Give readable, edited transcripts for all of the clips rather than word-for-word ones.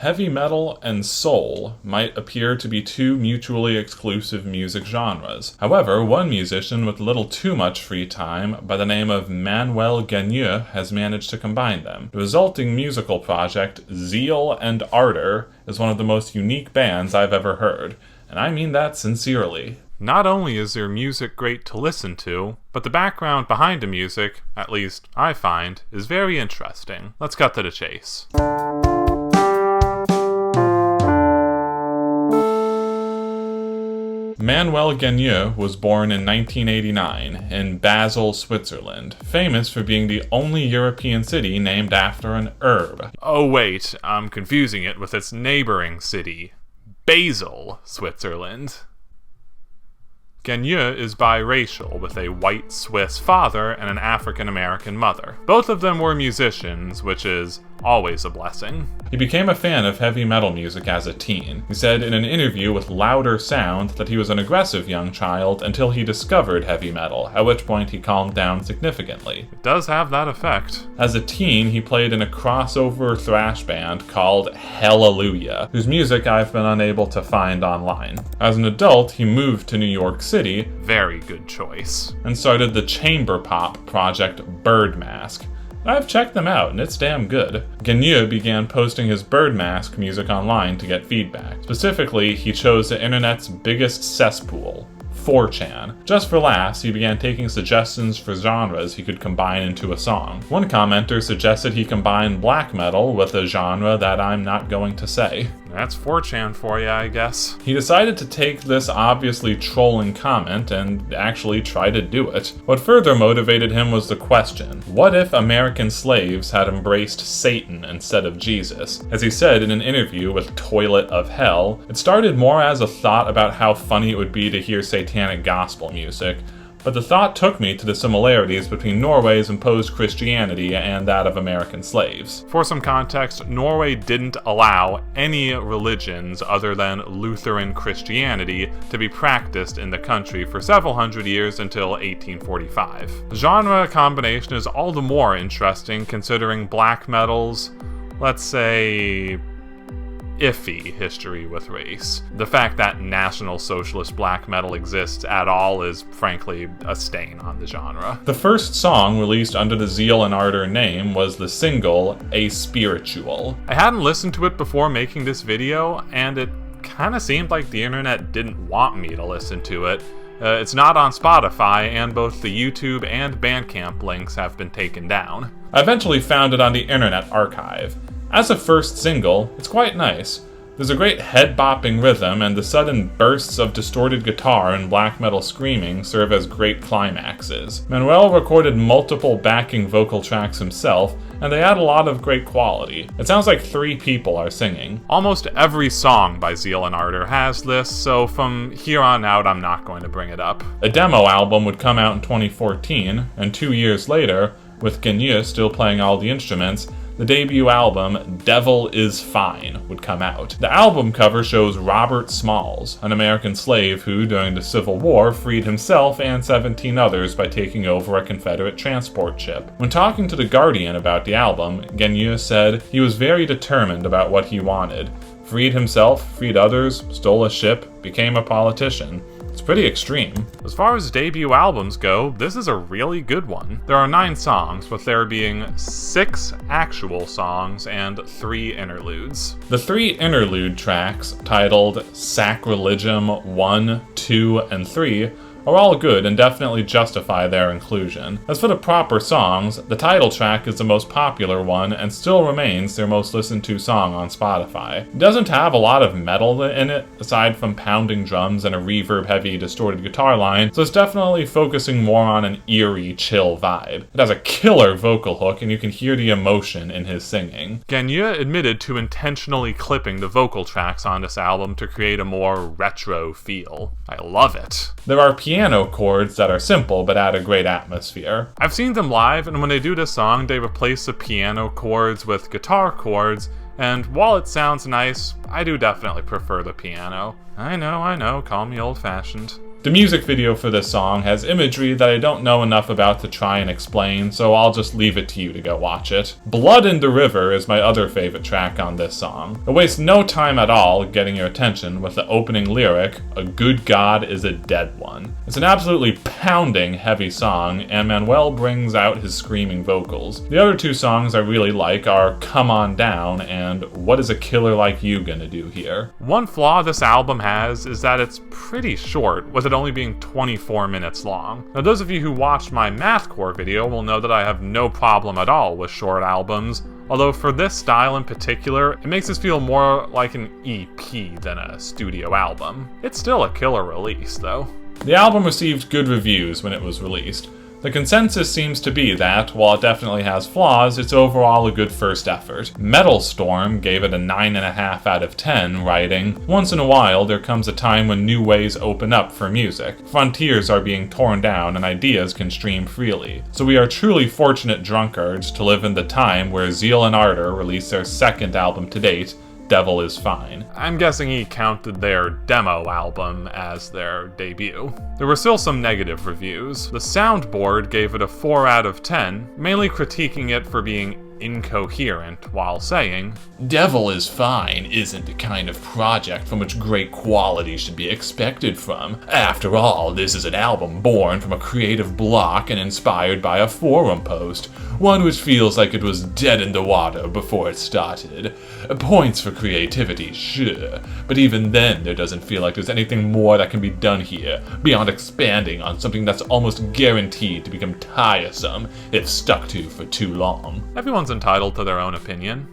Heavy metal and soul might appear to be two mutually exclusive music genres. However, one musician with a little too much free time by the name of Manuel gagneux has managed to combine them. The resulting musical project, Zeal Ardor, is one of the most unique bands I've ever heard, and I mean that sincerely. Not only is their music great to listen to, but the background behind the music, at least I find, is very interesting. Let's cut to the chase. Manuel gagneux was born in 1989 in Basel, Switzerland, famous for being the only European city named after an herb. Oh wait, I'm confusing it with its neighboring city, Basel, Switzerland. Gagneux is biracial, with a white Swiss father and an African-American mother. Both of them were musicians, which is always a blessing. He became a fan of heavy metal music as a teen. He said in an interview with Louder Sound that he was an aggressive young child until he discovered heavy metal, at which point he calmed down significantly. It does have that effect. As a teen, he played in a crossover thrash band called Hallelujah, whose music I've been unable to find online. As an adult, he moved to New York City, very good choice, and started the chamber pop project Bird Mask. I've checked them out, and it's damn good. Gagneux began posting his Bird Mask music online to get feedback. Specifically, he chose the internet's biggest cesspool, 4chan. Just for laughs, he began taking suggestions for genres he could combine into a song. One commenter suggested he combine black metal with a genre that I'm not going to say. That's 4chan for you, I guess. He decided to take this obviously trolling comment and actually try to do it. What further motivated him was the question, what if American slaves had embraced Satan instead of Jesus? As he said in an interview with Toilet of Hell, it started more as a thought about how funny it would be to hear satanic gospel music, but the thought took me to the similarities between Norway's imposed Christianity and that of American slaves. For some context, Norway didn't allow any religions other than Lutheran Christianity to be practiced in the country for several hundred years until 1845. The genre combination is all the more interesting considering black metal's, let's say, iffy history with race. The fact that National Socialist black metal exists at all is, frankly, a stain on the genre. The first song released under the Zeal Ardor name was the single, A Spiritual. I hadn't listened to it before making this video, and it kinda seemed like the internet didn't want me to listen to it. It's not on Spotify, and both the YouTube and Bandcamp links have been taken down. I eventually found it on the Internet Archive. As a first single, it's quite nice. There's a great head-bopping rhythm, and the sudden bursts of distorted guitar and black metal screaming serve as great climaxes. Manuel recorded multiple backing vocal tracks himself, and they add a lot of great quality. It sounds like 3 people are singing. Almost every song by Zeal Ardor has this, so from here on out I'm not going to bring it up. A demo album would come out in 2014, and 2 years later, with gagneux still playing all the instruments, the debut album, Devil Is Fine, would come out. The album cover shows Robert Smalls, an American slave who, during the Civil War, freed himself and 17 others by taking over a Confederate transport ship. When talking to The Guardian about the album, gagneux said he was very determined about what he wanted. Freed himself, freed others, stole a ship, became a politician. It's pretty extreme. As far as debut albums go, this is a really good one. There are 9 songs, with there being 6 actual songs and 3 interludes. The 3 interlude tracks, titled Sacrilegium 1, 2, and 3, are all good and definitely justify their inclusion. As for the proper songs, the title track is the most popular one and still remains their most listened to song on Spotify. It doesn't have a lot of metal in it, aside from pounding drums and a reverb-heavy distorted guitar line, so it's definitely focusing more on an eerie, chill vibe. It has a killer vocal hook and you can hear the emotion in his singing. Gagneux admitted to intentionally clipping the vocal tracks on this album to create a more retro feel. I love it. There are piano chords that are simple but add a great atmosphere. I've seen them live, and when they do this song, they replace the piano chords with guitar chords, and while it sounds nice, I do definitely prefer the piano. I know, call me old-fashioned. The music video for this song has imagery that I don't know enough about to try and explain, so I'll just leave it to you to go watch it. Blood in the River is my other favorite track on this song. It wastes no time at all getting your attention with the opening lyric, "A good God is a dead one." It's an absolutely pounding, heavy song, and Manuel brings out his screaming vocals. The other two songs I really like are Come On Down and What Is a Killer Like You Gonna Do Here? One flaw this album has is that it's pretty short, with it only being 24 minutes long. Now, those of you who watched my mathcore video will know that I have no problem at all with short albums, although for this style in particular, it makes this feel more like an EP than a studio album. It's still a killer release, though. The album received good reviews when it was released. The consensus seems to be that, while it definitely has flaws, it's overall a good first effort. Metal Storm gave it a 9.5 out of 10, writing, "Once in a while, there comes a time when new ways open up for music. Frontiers are being torn down and ideas can stream freely. So we are truly fortunate drunkards to live in the time where Zeal and Ardor released their second album to date, Devil is Fine." I'm guessing he counted their demo album as their debut. There were still some negative reviews. The Soundboard gave it a 4 out of 10, mainly critiquing it for being incoherent while saying, "Devil is Fine isn't the kind of project from which great quality should be expected from. After all, this is an album born from a creative block and inspired by a forum post, one which feels like it was dead in the water before it started. Points for creativity, sure, but even then there doesn't feel like there's anything more that can be done here, beyond expanding on something that's almost guaranteed to become tiresome if stuck to for too long." Everyone's entitled to their own opinion,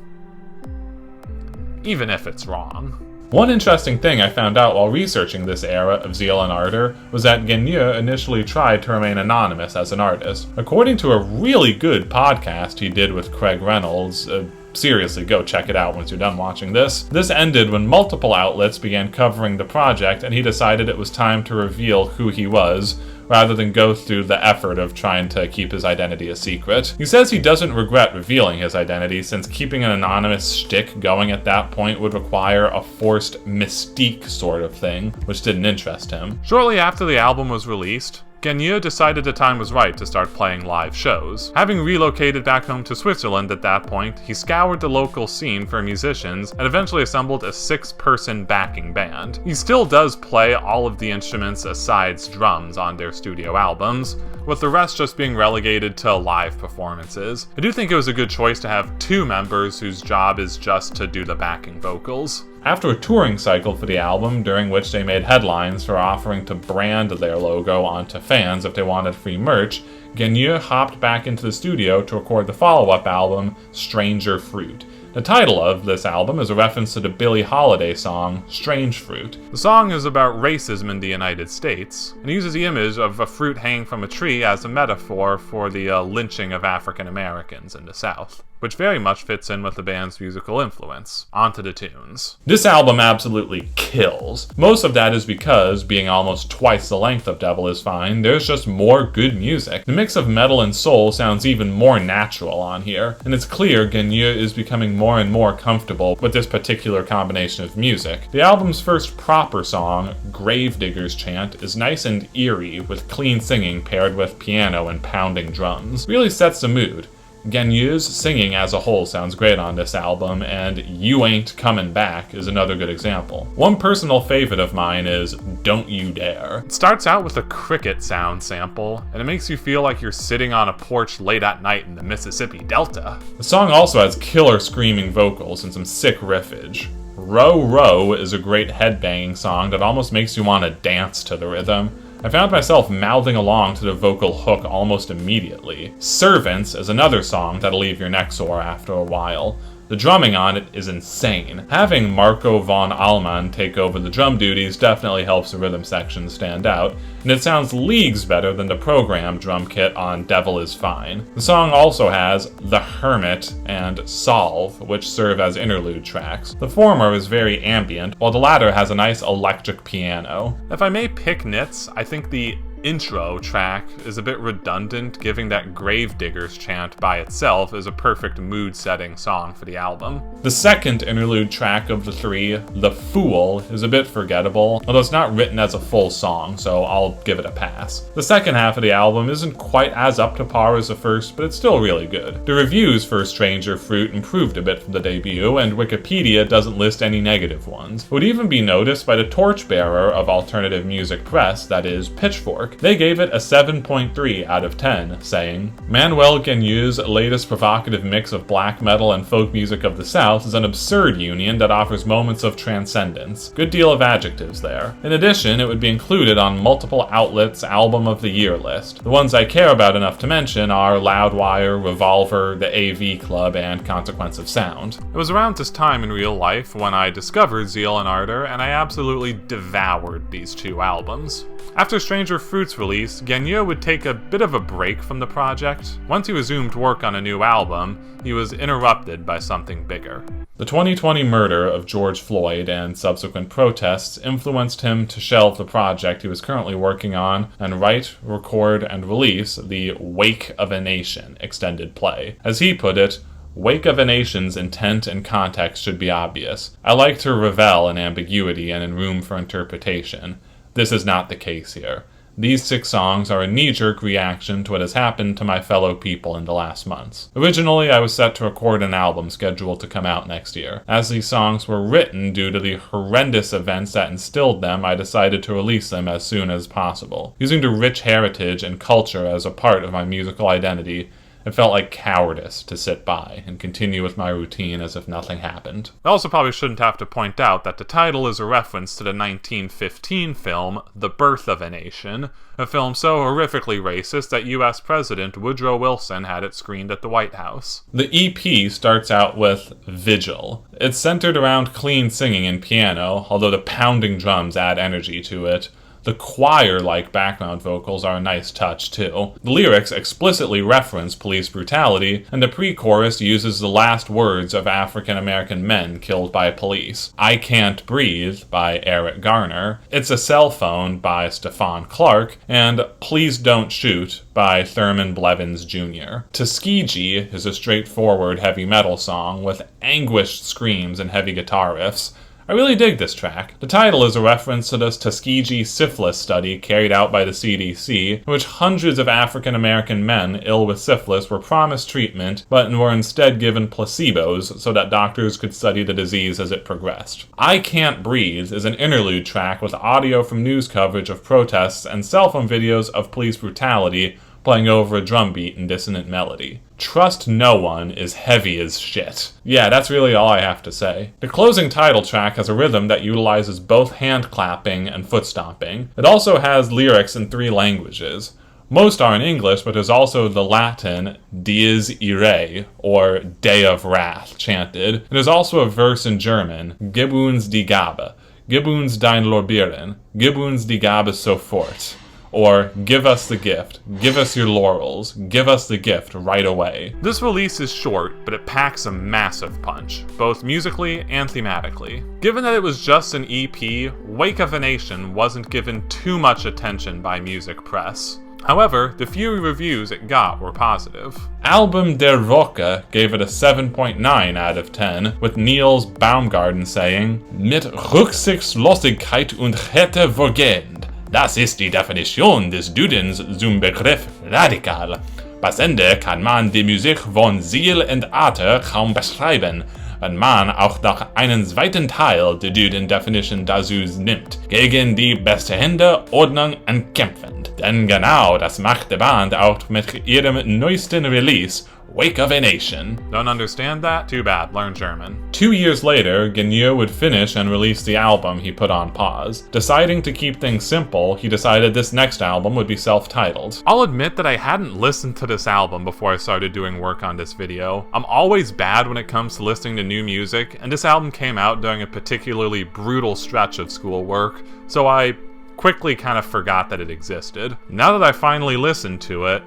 even if it's wrong. One interesting thing I found out while researching this era of Zeal and Ardor was that Gagneux initially tried to remain anonymous as an artist. According to a really good podcast he did with Craig Reynolds, seriously, go check it out once you're done watching this. This ended when multiple outlets began covering the project and he decided it was time to reveal who he was, rather than go through the effort of trying to keep his identity a secret. He says he doesn't regret revealing his identity, since keeping an anonymous shtick going at that point would require a forced mystique sort of thing, which didn't interest him. Shortly after the album was released, Gagneux decided the time was right to start playing live shows. Having relocated back home to Switzerland at that point, he scoured the local scene for musicians and eventually assembled a 6-person backing band. He still does play all of the instruments aside drums on their studio albums, with the rest just being relegated to live performances. I do think it was a good choice to have 2 members whose job is just to do the backing vocals. After a touring cycle for the album, during which they made headlines for offering to brand their logo onto fans if they wanted free merch, Gagneux hopped back into the studio to record the follow-up album, Stranger Fruit. The title of this album is a reference to the Billie Holiday song, Strange Fruit. The song is about racism in the United States, and uses the image of a fruit hanging from a tree as a metaphor for the lynching of African Americans in the South, which very much fits in with the band's musical influence. Onto the tunes. This album absolutely kills. Most of that is because, being almost twice the length of Devil is Fine, there's just more good music. The mix of metal and soul sounds even more natural on here, and it's clear Gagneux is becoming more and more comfortable with this particular combination of music. The album's first proper song, Gravedigger's Chant, is nice and eerie, with clean singing paired with piano and pounding drums. Really sets the mood. Gagneux's singing as a whole sounds great on this album, and You Ain't Comin' Back is another good example. One personal favorite of mine is Don't You Dare. It starts out with a cricket sound sample, and it makes you feel like you're sitting on a porch late at night in the Mississippi Delta. The song also has killer screaming vocals and some sick riffage. Row Row is a great headbanging song that almost makes you want to dance to the rhythm. I found myself mouthing along to the vocal hook almost immediately. Servants is another song that'll leave your neck sore after a while. The drumming on it is insane. Having Marco von Allman take over the drum duties definitely helps the rhythm section stand out, and it sounds leagues better than the programmed drum kit on Devil is Fine. The song also has The Hermit and Solve, which serve as interlude tracks. The former is very ambient, while the latter has a nice electric piano. If I may pick nits, I think the intro track is a bit redundant, given that Gravedigger's chant by itself is a perfect mood-setting song for the album. The second interlude track of the three, The Fool, is a bit forgettable, although it's not written as a full song, so I'll give it a pass. The second half of the album isn't quite as up to par as the first, but it's still really good. The reviews for Stranger Fruit improved a bit from the debut, and Wikipedia doesn't list any negative ones. It would even be noticed by the torchbearer of alternative music press, that is, Pitchfork. They gave it a 7.3 out of 10, saying, Manuel Gagneux's latest provocative mix of black metal and folk music of the South is an absurd union that offers moments of transcendence. Good deal of adjectives there. In addition, it would be included on multiple outlets' Album of the Year list. The ones I care about enough to mention are Loudwire, Revolver, the AV Club, and Consequence of Sound. It was around this time in real life when I discovered Zeal Ardor, and I absolutely devoured these two albums. After Stranger Fruit's release, Gagneux would take a bit of a break from the project. Once he resumed work on a new album, he was interrupted by something bigger. The 2020 murder of George Floyd and subsequent protests influenced him to shelve the project he was currently working on and write, record, and release the Wake of a Nation extended play. As he put it, Wake of a Nation's intent and context should be obvious. I like to revel in ambiguity and in room for interpretation. This is not the case here. These 6 songs are a knee-jerk reaction to what has happened to my fellow people in the last months. Originally, I was set to record an album scheduled to come out next year. As these songs were written due to the horrendous events that instilled them, I decided to release them as soon as possible. Using the rich heritage and culture as a part of my musical identity, it felt like cowardice to sit by and continue with my routine as if nothing happened. I also probably shouldn't have to point out that the title is a reference to the 1915 film The Birth of a Nation, a film so horrifically racist that US President Woodrow Wilson had it screened at the White House. The EP starts out with Vigil. It's centered around clean singing and piano, although the pounding drums add energy to it. The choir-like background vocals are a nice touch, too. The lyrics explicitly reference police brutality, and the pre-chorus uses the last words of African-American men killed by police. I Can't Breathe by Eric Garner, It's a Cell Phone by Stephon Clark, and Please Don't Shoot by Thurman Blevins Jr. Tuskegee is a straightforward heavy metal song with anguished screams and heavy guitar riffs. I really dig this track. The title is a reference to this Tuskegee syphilis study carried out by the CDC, in which hundreds of African-American men ill with syphilis were promised treatment, but were instead given placebos so that doctors could study the disease as it progressed. I Can't Breathe is an interlude track with audio from news coverage of protests and cell phone videos of police brutality playing over a drum beat and dissonant melody. Trust No One is heavy as shit. Yeah, that's really all I have to say. The closing title track has a rhythm that utilizes both hand clapping and foot stomping. It also has lyrics in 3 languages. Most are in English, but there's also the Latin Dies Irae, or Day of Wrath, chanted. There's also a verse in German, Gib uns die Gabe, Gib uns dein Lorbeeren, Gib uns die Gabe sofort. Or, give us the gift, give us your laurels, give us the gift right away. This release is short, but it packs a massive punch, both musically and thematically. Given that it was just an EP, Wake of a Nation wasn't given too much attention by music press. However, the few reviews it got were positive. Album der Woche gave it a 7.9 out of 10, with Niels Baumgarten saying, Mit Rücksichtslosigkeit und Härte vorgehend. Das ist die Definition des Dudens zum Begriff radikal. Passende kann man die Musik von Zeal Ardor kaum beschreiben, wenn man auch noch einen zweiten Teil der Duden-Definition dazu nimmt, gegen die bestehende Ordnung ankämpfend. Denn genau das macht die Band auch mit ihrem neuesten Release, Wake of a Nation. Don't understand that? Too bad, learn German. 2 years later, Gagneux would finish and release the album he put on pause. Deciding to keep things simple, he decided this next album would be self-titled. I'll admit that I hadn't listened to this album before I started doing work on this video. I'm always bad when it comes to listening to new music, and this album came out during a particularly brutal stretch of schoolwork, so I quickly kind of forgot that it existed. Now that I finally listened to it,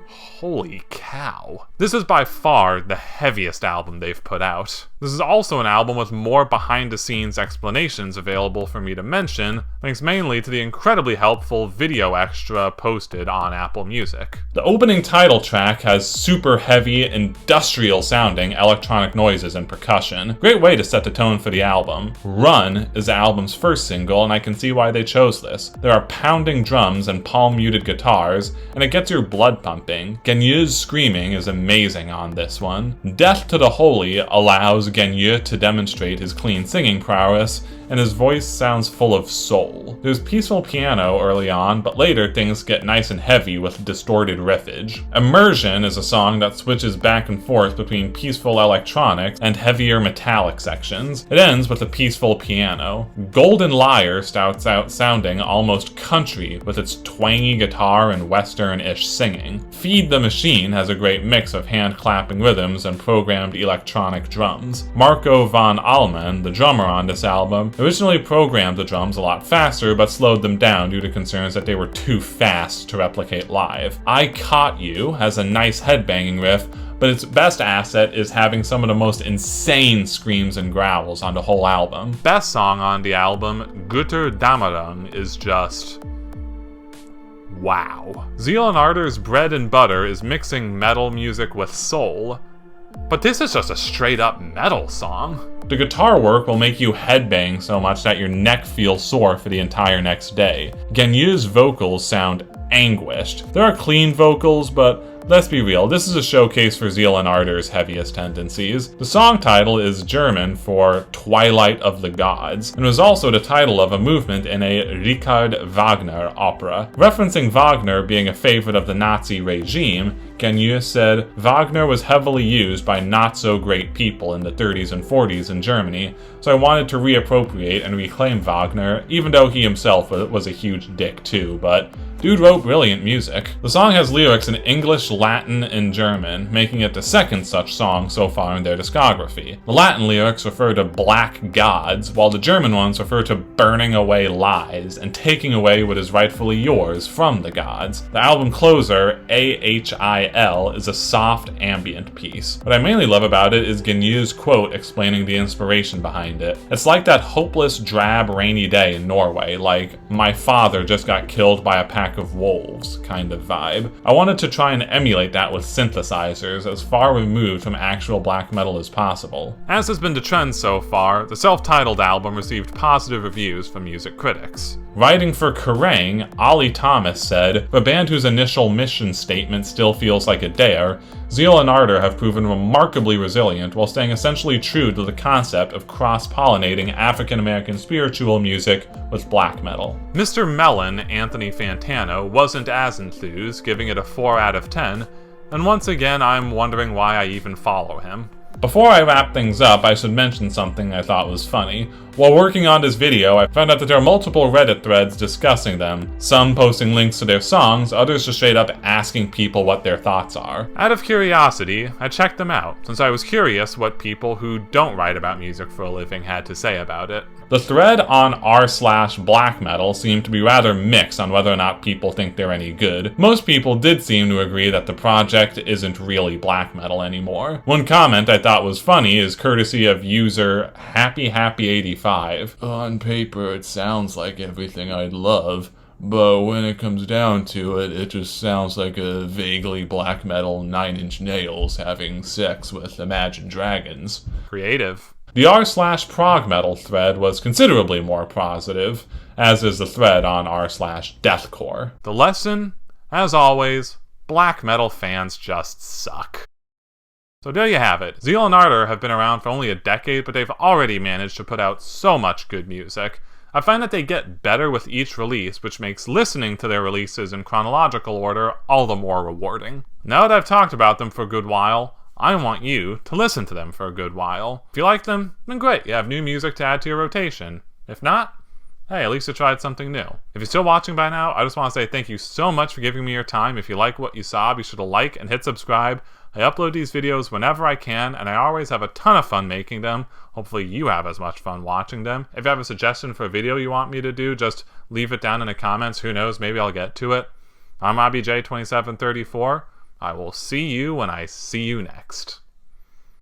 holy cow. This is by far the heaviest album they've put out. This is also an album with more behind-the-scenes explanations available for me to mention, thanks mainly to the incredibly helpful video extra posted on Apple Music. The opening title track has super heavy, industrial-sounding electronic noises and percussion. Great way to set the tone for the album. Run is the album's first single, and I can see why they chose this. There are pounding drums and palm-muted guitars, and it gets your blood pumping. Gagneux's screaming is amazing on this one. Death to the Holy allows Gagneux to demonstrate his clean singing prowess, and his voice sounds full of soul. There's peaceful piano early on, but later things get nice and heavy with distorted riffage. Immersion is a song that switches back and forth between peaceful electronics and heavier metallic sections. It ends with a peaceful piano. Golden Lyre starts out sounding almost country with its twangy guitar and western-ish singing. Feed the Machine has a great mix of hand-clapping rhythms and programmed electronic drums. Marco von Allman, the drummer on this album, originally programmed the drums a lot faster, but slowed them down due to concerns that they were too fast to replicate live. I Caught You has a nice headbanging riff, but its best asset is having some of the most insane screams and growls on the whole album. Best song on the album, Guter Dämmerung, is just wow. Zeal Ardor's bread and butter is mixing metal music with soul, but this is just a straight-up metal song. The guitar work will make you headbang so much that your neck feels sore for the entire next day. Gagneux's vocals sound anguished. There are clean vocals, but let's be real, this is a showcase for Zeal Ardor's heaviest tendencies. The song title is German for Twilight of the Gods, and was also the title of a movement in a Richard Wagner opera. Referencing Wagner being a favorite of the Nazi regime, Gagneux said, "Wagner was heavily used by not-so-great people in the 30s and 40s in Germany, so I wanted to reappropriate and reclaim Wagner, even though he himself was a huge dick too, but dude wrote brilliant music." The song has lyrics in English, Latin, and German, making it the second such song so far in their discography. The Latin lyrics refer to black gods, while the German ones refer to burning away lies and taking away what is rightfully yours from the gods. The album closer, AHIL, is a soft ambient piece. What I mainly love about it is Gagneux's quote explaining the inspiration behind it. It's like that hopeless, drab, rainy day in Norway, like, my father just got killed by a pack of wolves kind of vibe. I wanted to try and emulate that with synthesizers, as far removed from actual black metal as possible. As has been the trend so far, the self-titled album received positive reviews from music critics. Writing for Kerrang!, Ollie Thomas said, "For a band whose initial mission statement still feels like a dare, Zeal and Ardor have proven remarkably resilient while staying essentially true to the concept of cross-pollinating African-American spiritual music with black metal." Mr. Mellon, Anthony Fantano, wasn't as enthused, giving it a 4 out of 10, and once again I'm wondering why I even follow him. Before I wrap things up, I should mention something I thought was funny. While working on this video, I found out that there are multiple Reddit threads discussing them, some posting links to their songs, others just straight up asking people what their thoughts are. Out of curiosity, I checked them out, since I was curious what people who don't write about music for a living had to say about it. The thread on r/black metal seemed to be rather mixed on whether or not people think they're any good. Most people did seem to agree that the project isn't really black metal anymore. One comment I thought was funny is courtesy of user HappyHappy85. "On paper it sounds like everything I'd love, but when it comes down to it, it just sounds like a vaguely black metal 9 Inch Nails having sex with Imagine Dragons." Creative. The r/prog metal thread was considerably more positive, as is the thread on r/deathcore. The lesson, as always, black metal fans just suck. So there you have it. Zeal and Ardor have been around for only a decade, but they've already managed to put out so much good music. I find that they get better with each release, which makes listening to their releases in chronological order all the more rewarding. Now that I've talked about them for a good while, I want you to listen to them for a good while. If you like them, then great, you have new music to add to your rotation. If not, hey, at least you tried something new. If you're still watching by now, I just want to say thank you so much for giving me your time. If you like what you saw, be sure to like and hit subscribe. I upload these videos whenever I can, and I always have a ton of fun making them. Hopefully you have as much fun watching them. If you have a suggestion for a video you want me to do, just leave it down in the comments. Who knows, maybe I'll get to it. I'm RobbyJ2734. I will see you when I see you next.